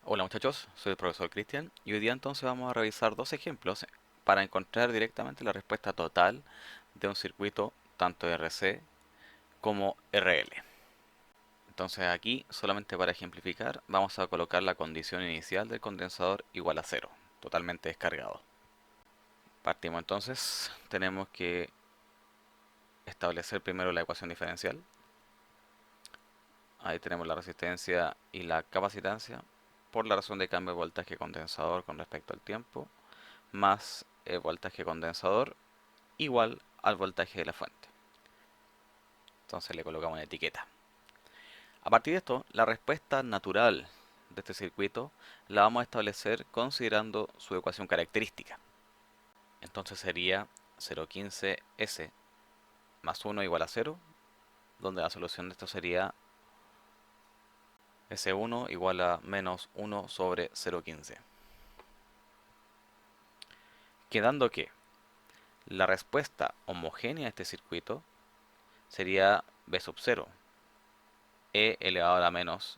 Hola muchachos, soy el profesor Cristian y hoy día entonces vamos a revisar dos ejemplos para encontrar directamente la respuesta total de un circuito tanto RC como RL. Entonces aquí, solamente para ejemplificar, vamos a colocar la condición inicial del condensador igual a cero, totalmente descargado. Partimos entonces, tenemos que establecer primero la ecuación diferencial. Ahí tenemos la resistencia y la capacitancia por la razón de cambio de voltaje condensador con respecto al tiempo, más el voltaje condensador igual al voltaje de la fuente. Entonces le colocamos una etiqueta. A partir de esto, la respuesta natural de este circuito la vamos a establecer considerando su ecuación característica. Entonces sería 0,15S más 1 igual a 0, donde la solución de esto sería S1 igual a menos 1 sobre 0,15. Quedando que la respuesta homogénea a este circuito sería B sub 0, E elevado a la menos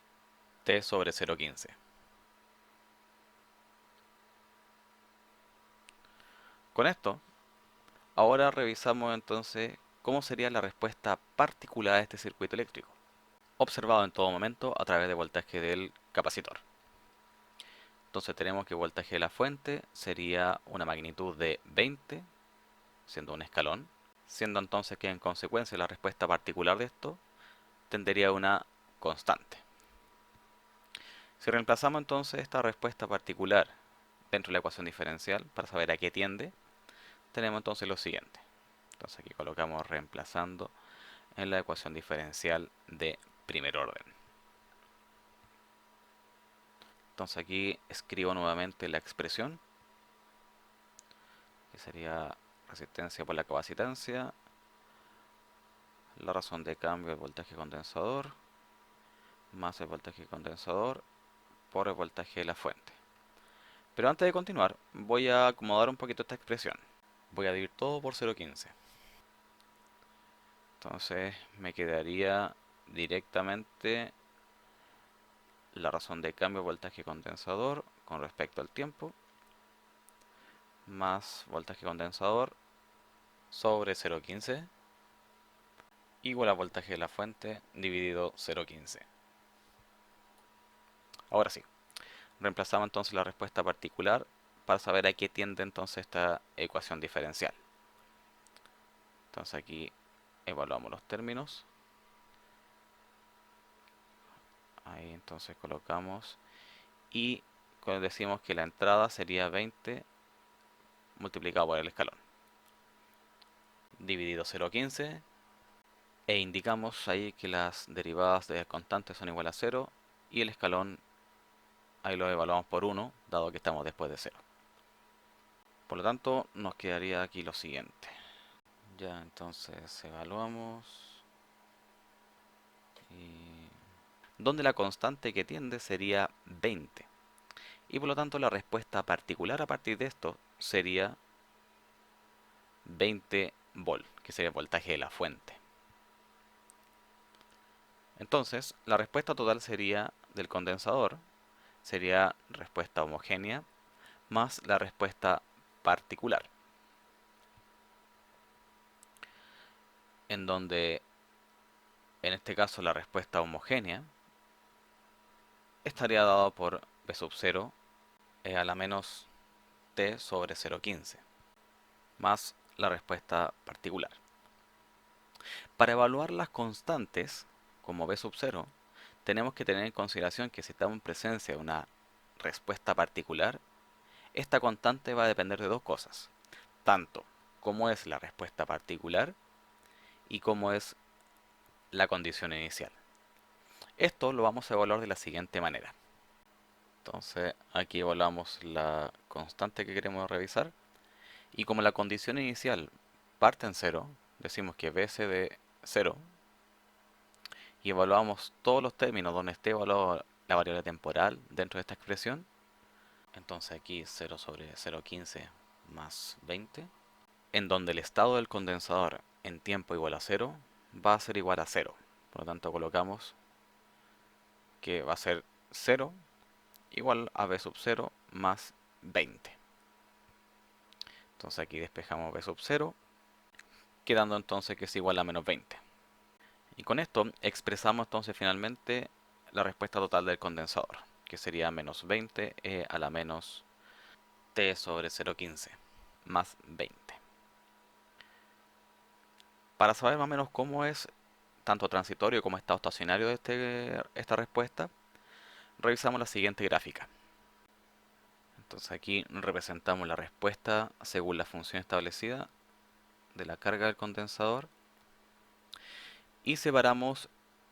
T sobre 0,15. Con esto, ahora revisamos entonces cómo sería la respuesta particular de este circuito eléctrico, observado en todo momento a través del voltaje del capacitor. Entonces tenemos que el voltaje de la fuente sería una magnitud de 20, siendo un escalón, siendo entonces que en consecuencia la respuesta particular de esto tendría una constante. Si reemplazamos entonces esta respuesta particular dentro de la ecuación diferencial para saber a qué tiende, tenemos entonces lo siguiente. Entonces aquí colocamos reemplazando en la ecuación diferencial de primer orden. Entonces aquí escribo nuevamente la expresión, que sería resistencia por la capacitancia, la razón de cambio del voltaje condensador, más el voltaje condensador por el voltaje de la fuente. Pero antes de continuar, voy a acomodar un poquito esta expresión. Voy a dividir todo por 0,15. Entonces me quedaría directamente la razón de cambio de voltaje condensador con respecto al tiempo, más voltaje condensador sobre 0,15 igual a voltaje de la fuente dividido 0,15. Ahora sí, reemplazamos entonces la respuesta particular para saber a qué tiende entonces esta ecuación diferencial. Entonces aquí evaluamos los términos. Ahí entonces colocamos y decimos que la entrada sería 20 multiplicado por el escalón dividido 0,15 e indicamos ahí que las derivadas de constantes son igual a 0 y el escalón ahí lo evaluamos por 1 dado que estamos después de 0. Por lo tanto nos quedaría aquí lo siguiente. Ya entonces evaluamos y donde la constante que tiende sería 20 y por lo tanto la respuesta particular a partir de esto sería 20 volt, que sería el voltaje de la fuente. Entonces la respuesta total sería del condensador, sería respuesta homogénea más la respuesta particular, en donde en este caso la respuesta homogénea estaría dado por B sub 0 a la menos T sobre 0,15 más la respuesta particular. Para evaluar las constantes, como B sub 0, tenemos que tener en consideración que si estamos en presencia de una respuesta particular, esta constante va a depender de dos cosas, tanto cómo es la respuesta particular y cómo es la condición inicial. Esto lo vamos a evaluar de la siguiente manera. Entonces aquí evaluamos la constante que queremos revisar y como la condición inicial parte en 0, decimos que b se de 0 y evaluamos todos los términos donde esté evaluada la variable temporal dentro de esta expresión. Entonces aquí 0 sobre 0,15 más 20, en donde el estado del condensador en tiempo igual a 0 va a ser igual a 0. Por lo tanto colocamos que va a ser 0 igual a b sub 0 más 20. Entonces aquí despejamos b sub 0, quedando entonces que es igual a menos 20. Y con esto expresamos entonces finalmente la respuesta total del condensador, que sería menos 20 a la menos t sobre 0,15 más 20. Para saber más o menos cómo es tanto transitorio como estado estacionario de esta respuesta, revisamos la siguiente gráfica. Entonces aquí representamos la respuesta según la función establecida de la carga del condensador y separamos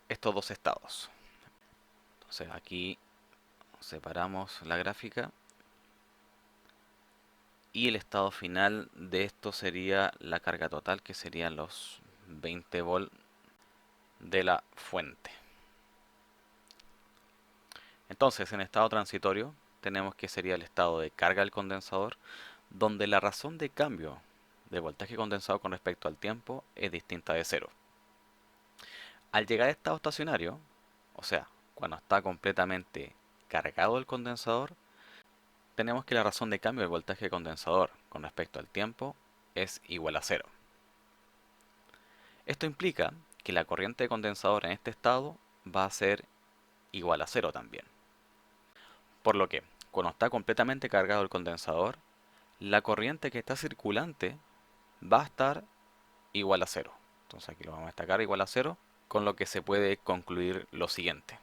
estos dos estados. Entonces aquí separamos la gráfica y el estado final de esto sería la carga total, que serían los 20 volt de la fuente. Entonces en estado transitorio tenemos que sería el estado de carga del condensador, donde la razón de cambio de voltaje condensado con respecto al tiempo es distinta de cero. Al llegar a estado estacionario, o sea, cuando está completamente cargado el condensador, tenemos que la razón de cambio del voltaje condensador con respecto al tiempo es igual a cero. Esto implica que la corriente de condensador en este estado va a ser igual a cero también. Por lo que, cuando está completamente cargado el condensador, la corriente que está circulante va a estar igual a cero. Entonces aquí lo vamos a destacar igual a cero, con lo que se puede concluir lo siguiente.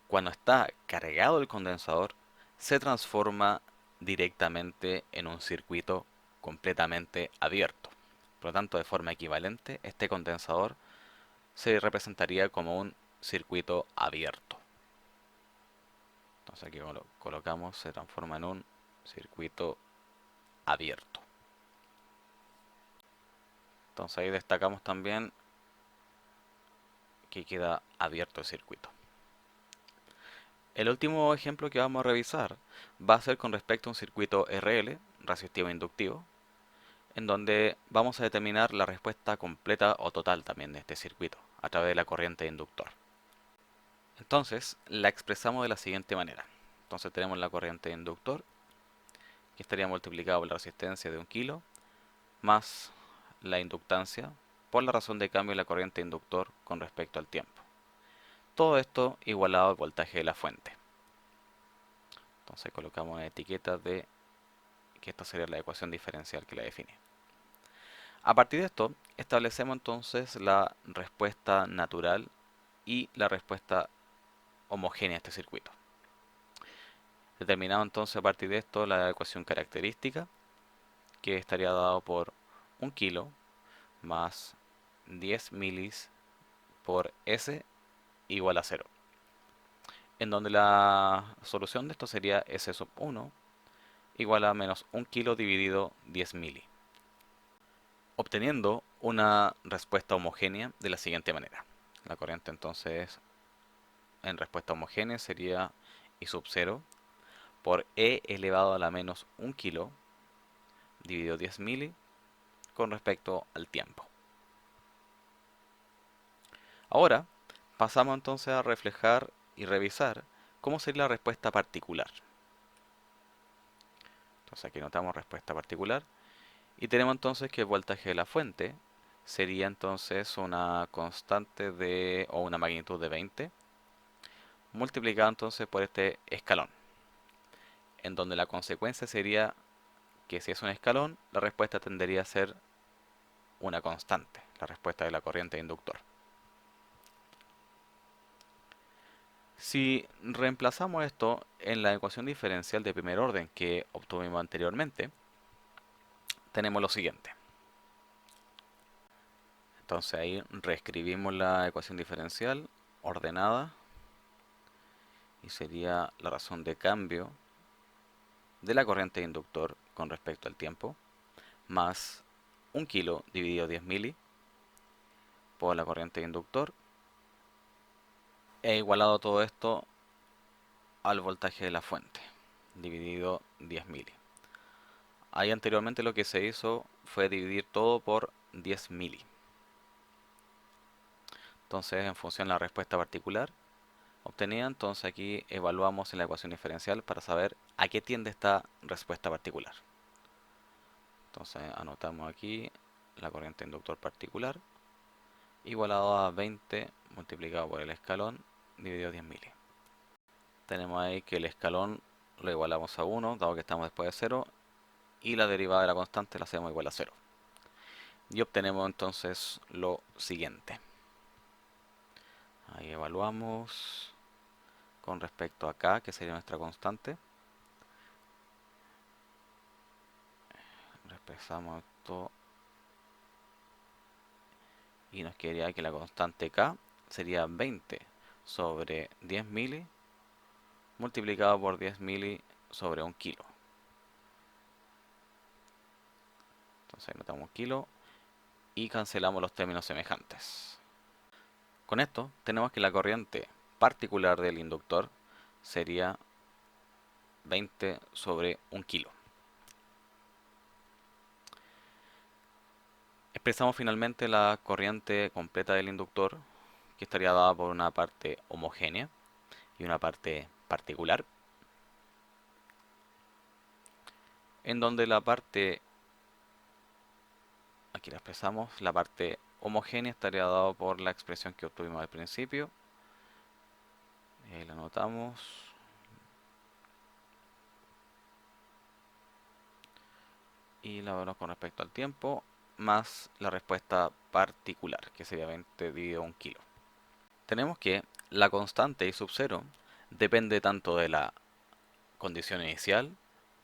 Cuando está cargado el condensador, se transforma directamente en un circuito completamente abierto. Por lo tanto, de forma equivalente, este condensador se representaría como un circuito abierto. Entonces aquí lo colocamos, se transforma en un circuito abierto. Entonces ahí destacamos también que queda abierto el circuito. El último ejemplo que vamos a revisar va a ser con respecto a un circuito RL, resistivo e inductivo, en donde vamos a determinar la respuesta completa o total también de este circuito, a través de la corriente inductor. Entonces, la expresamos de la siguiente manera. Entonces tenemos la corriente inductor, que estaría multiplicado por la resistencia de 1 kilo, más la inductancia, por la razón de cambio de la corriente inductor con respecto al tiempo. Todo esto igualado al voltaje de la fuente. Entonces colocamos etiquetas de que esta sería la ecuación diferencial que la define. A partir de esto, establecemos entonces la respuesta natural y la respuesta homogénea a este circuito. Determinado entonces a partir de esto la ecuación característica, que estaría dado por 1 kilo más 10 milis por S igual a 0. En donde la solución de esto sería S sub 1 igual a menos 1 kilo dividido 10 mili, obteniendo una respuesta homogénea de la siguiente manera. La corriente entonces en respuesta homogénea sería I sub 0 por E elevado a la menos 1 kilo dividido 10 mili con respecto al tiempo. Ahora pasamos entonces a reflejar y revisar cómo sería la respuesta particular. Entonces aquí notamos respuesta particular y tenemos entonces que el voltaje de la fuente sería entonces una constante de o una magnitud de 20 multiplicado entonces por este escalón, en donde la consecuencia sería que si es un escalón, la respuesta tendería a ser una constante, la respuesta de la corriente inductor. Si reemplazamos esto en la ecuación diferencial de primer orden que obtuvimos anteriormente, tenemos lo siguiente. Entonces ahí reescribimos la ecuación diferencial ordenada y sería la razón de cambio de la corriente inductor con respecto al tiempo más 1 kilo dividido 10 mili por la corriente inductor e igualado todo esto al voltaje de la fuente dividido 10 mili. Ahí anteriormente lo que se hizo fue dividir todo por 10 mili. Entonces en función de la respuesta particular obtenida. Entonces aquí evaluamos en la ecuación diferencial para saber a qué tiende esta respuesta particular. Entonces anotamos aquí la corriente inductor particular igualado a 20 multiplicado por el escalón dividido 10 mili. Tenemos ahí que el escalón lo igualamos a 1, dado que estamos después de 0, y la derivada de la constante la hacemos igual a 0. Y obtenemos entonces lo siguiente. Ahí evaluamos con respecto a k, que sería nuestra constante. Expresamos esto y nos quedaría que la constante k sería 20 sobre 10 mili multiplicado por 10 mili sobre 1 kilo. Entonces ahí notamos kilo y cancelamos los términos semejantes. Con esto tenemos que la corriente particular del inductor sería 20 sobre 1 kilo. Expresamos finalmente la corriente completa del inductor, que estaría dada por una parte homogénea y una parte particular, en donde la parte, aquí la expresamos, la parte homogénea estaría dada por la expresión que obtuvimos al principio. Y ahí la anotamos. Y la vemos con respecto al tiempo, más la respuesta particular, que sería 20 dividido 1 kilo. Tenemos que la constante I sub 0 depende tanto de la condición inicial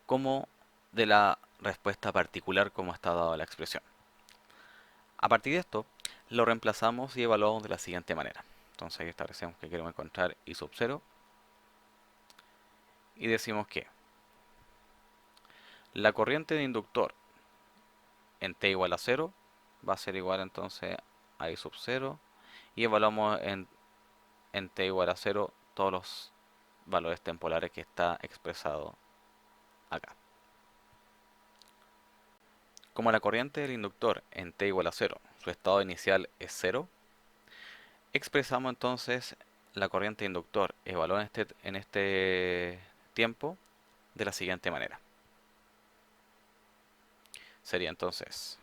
como de la respuesta particular como está dada la expresión. A partir de esto, lo reemplazamos y evaluamos de la siguiente manera. Entonces ahí establecemos que queremos encontrar I sub 0 y decimos que la corriente de inductor en t igual a 0 va a ser igual entonces a I sub 0 y evaluamos en t igual a 0 todos los valores tempolares que está expresado acá. Como la corriente del inductor en t igual a 0, su estado inicial es 0, expresamos entonces la corriente de inductor evaluada en este tiempo de la siguiente manera. Sería entonces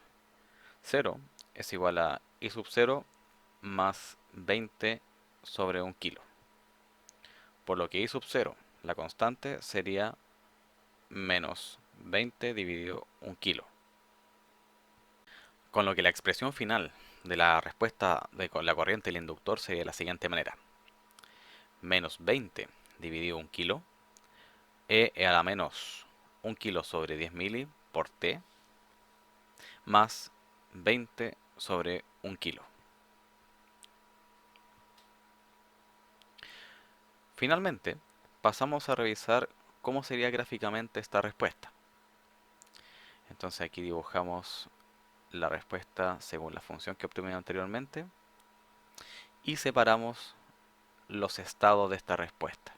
0 es igual a I sub 0 más 20 sobre 1 kilo. Por lo que I sub 0, la constante, sería menos 20 dividido 1 kilo. Con lo que la expresión final de la respuesta de la corriente del inductor sería de la siguiente manera. Menos 20 dividido 1 kilo, E a la menos 1 kilo sobre 10 mili por T, más 20 sobre 1 kilo. Finalmente, pasamos a revisar cómo sería gráficamente esta respuesta. Entonces aquí dibujamos la respuesta según la función que obtuvimos anteriormente y separamos los estados de esta respuesta,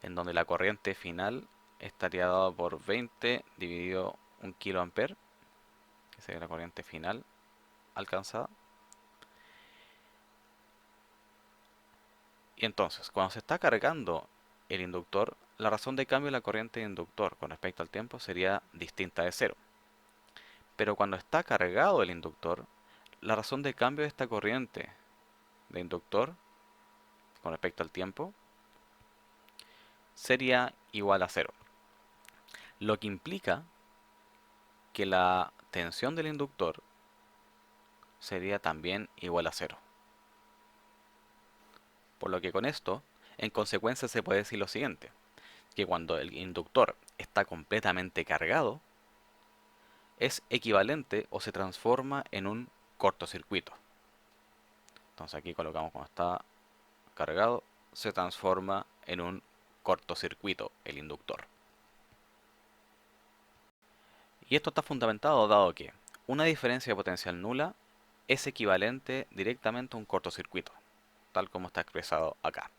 en donde la corriente final estaría dada por 20 dividido 1 kA, que sería la corriente final alcanzada. Y entonces, cuando se está cargando el inductor, la razón de cambio de la corriente de inductor con respecto al tiempo sería distinta de 0. Pero cuando está cargado el inductor, la razón de cambio de esta corriente de inductor con respecto al tiempo sería igual a 0. Lo que implica que la tensión del inductor sería también igual a 0. Por lo que con esto, en consecuencia se puede decir lo siguiente, que cuando el inductor está completamente cargado, es equivalente o se transforma en un cortocircuito. Entonces aquí colocamos cuando está cargado, se transforma en un cortocircuito el inductor. Y esto está fundamentado dado que una diferencia de potencial nula es equivalente directamente a un cortocircuito, tal como está expresado acá.